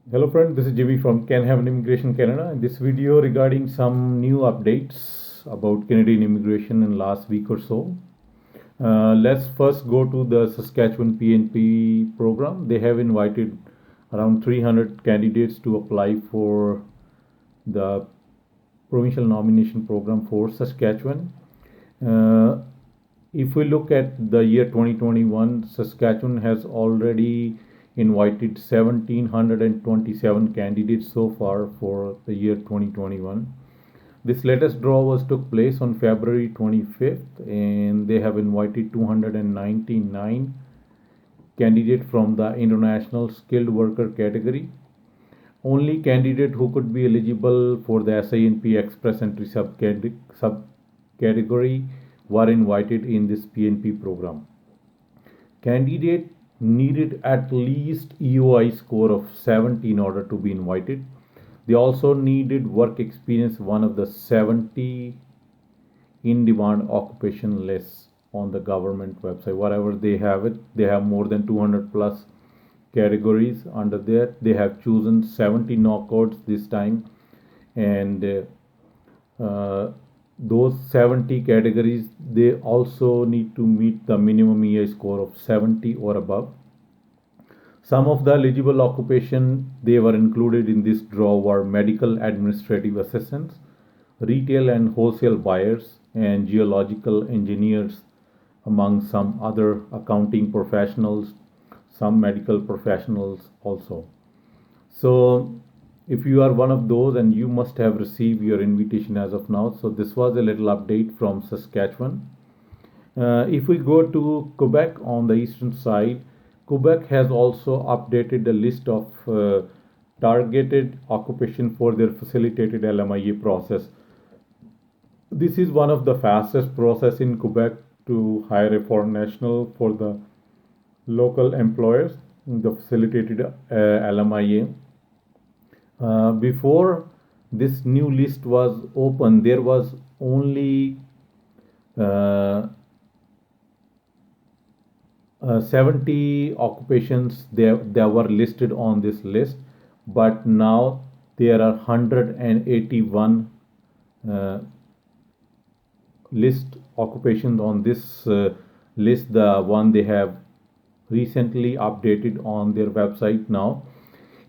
Hello friend, this is Jimmy from Can Haven Immigration Canada. In this video regarding some new updates about Canadian immigration in last week or so. Let's first go to the Saskatchewan PNP program. They have invited around 300 candidates to apply for the provincial nomination program for Saskatchewan. Uh, if we look at the year 2021, Saskatchewan has already invited 1,727 candidates so far for the year 2021. This latest draw was took place on February 25th, and they have invited 299 candidates from the international skilled worker category. Only candidate who could be eligible for the SINP Express Entry subcategory were invited in this PNP program. Candidate needed at least EOI score of 70 in order to be invited. They also needed work experience, one of the 70 in demand occupation lists on the government website. Whatever they have it, they have more than 200 plus categories under there. They have chosen 70 knockouts this time, and those 70 categories they also need to meet the minimum EI score of 70 or above. Some of the eligible occupation they were included in this draw were medical administrative assistants, retail and wholesale buyers, and geological engineers, among some other accounting professionals, some medical professionals also. So, if you are one of those, and you must have received your invitation as of now. So, this was a little update from Saskatchewan. If we go to Quebec on the eastern side, Quebec has also updated the list of targeted occupation for their facilitated LMIA process. This is one of the fastest process in Quebec to hire a foreign national for the local employers, the facilitated LMIA. Before this new list was open, there was only uh, 70 occupations that were listed on this list, but now there are 181 uh, list occupations on this list, the one they have recently updated on their website now.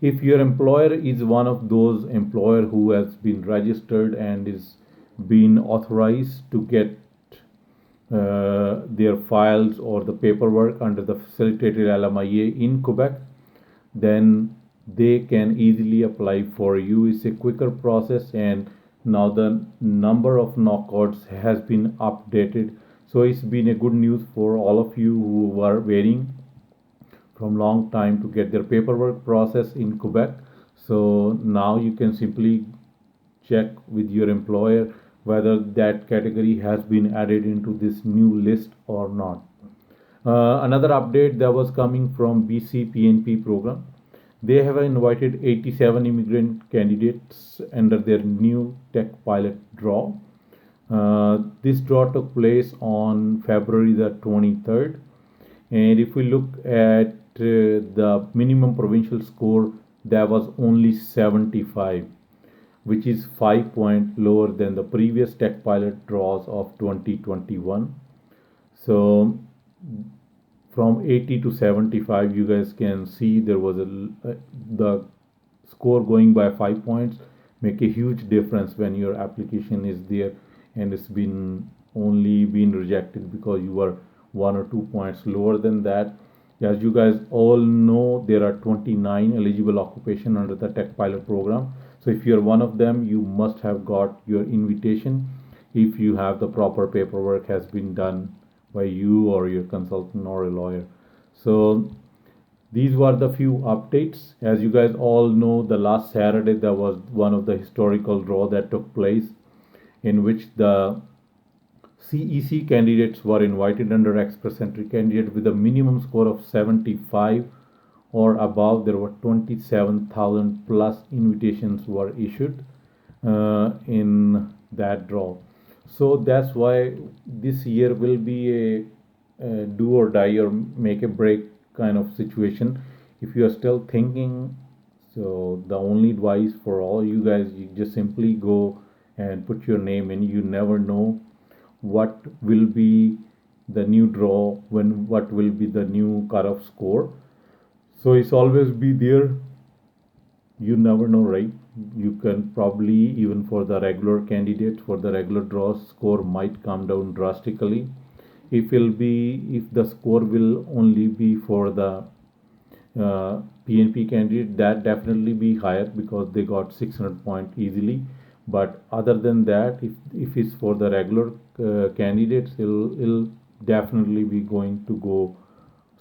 If your employer is one of those employer who has been registered and is been authorized to get their files or the paperwork under the facilitated LMIA in Quebec, then they can easily apply for you. It's a quicker process, and now the number of knockouts has been updated. So it's been a good news for all of you who were waiting from long time to get their paperwork process in Quebec. So now you can simply check with your employer whether that category has been added into this new list or not. Another update that was coming from BC PNP program. They have invited 87 immigrant candidates under their new tech pilot draw. This draw took place on February the 23rd. And if we look at the minimum provincial score, that was only 75, which is 5 points lower than the previous tech pilot draws of 2021. So from 80 to 75, you guys can see there was the score going by 5 points make a huge difference when your application is there and it's been only been rejected because you were 1 or 2 points lower than that. As you guys all know, there are 29 eligible occupation under the tech pilot program. So if you're one of them, you must have got your invitation if you have the proper paperwork has been done by you or your consultant or a lawyer. So these were the few updates. As you guys all know, the last Saturday there was one of the historical draw that took place in which the CEC candidates were invited under Express Entry candidate with a minimum score of 75 or above. There were 27,000 plus invitations were issued in that draw. So that's why this year will be a do or die or make a break kind of situation. If you are still thinking So the only advice for all you guys, you just simply go and put your name in. You never know what will be the new draw, when what will be the new cutoff score. So it's always be there. You never know, right? You can probably, even for the regular candidates, for the regular draw, score might come down drastically. If the score will only be for the PNP candidate, that definitely be higher because they got 600 point easily. But other than that, if it's for the regular candidates, it'll definitely be going to go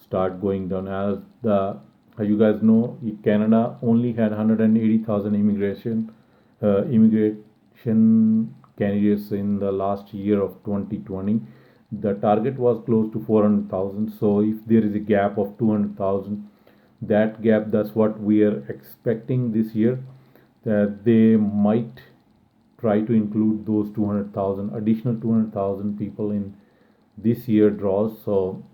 start going down. As you guys know, Canada only had 180,000 immigration candidates in the last year of 2020. The target was close to 400,000. So if there is a gap of 200,000, that gap, that's what we are expecting this year, that they might try to include those 200,000 additional 200,000 people in this year draws. So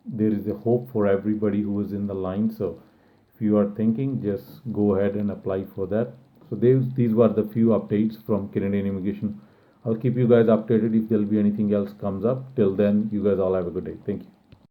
there is a hope for everybody who is in the line. So if you are thinking, just go ahead and apply for that. So these were the few updates from Canadian immigration. I'll keep you guys updated if there'll be anything else comes up. Till then, you guys all have a good day. Thank you.